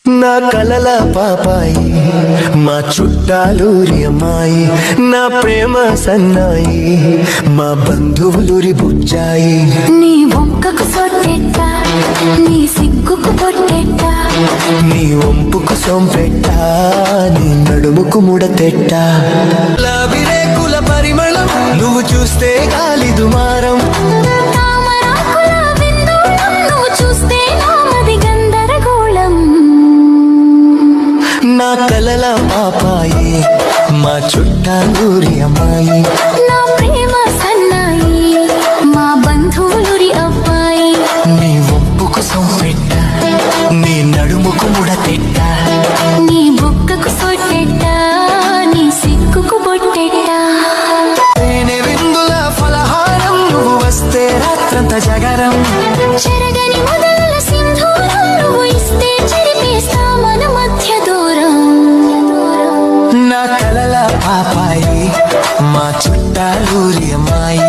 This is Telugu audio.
నా కలల పాపాయి మా చుట్టాలూరి అమ్మాయి, నా ప్రేమ సన్నాయి మా బంధువులూరి బుజ్జాయి. నీ వంకకు సొట్టెట్ట, నీ సిగ్గుకు పొట్టెట్ట, నీ వంపుకు సొంపెట్ట, నీ నడుముకు ముడతెట్ట. లాబిరేకుల పరిమళం నువ్వు చూస్తే గాలి దుమారం, తామరాకుల విందూరం నువ్వు చూస్తే నామది గందరగోళం. నా కలల పాపాయి మా చుట్టాలూరి అమ్మాయి, నా ప్రేమ సన్నాయి మా బంధువులురి అబ్బాయి. నీ వంపుకు సొంపెట్ట, నీ నడుముకు ముడతెట్ట, నీ బుక్కకు సొట్టెట్ట, నీ సిగ్గుకు బొట్టెట్ట. తేనె విందుల ఫలహారం నువ్వు వస్తే రాత్రంత జగరం. చెరగని మొదల సింధూరం నువ్వు ఇస్తే చెరిపేస్తా మన మధ్య దూరం. నా కలల పాపాయి మా చుట్టాలూరి అమ్మాయి.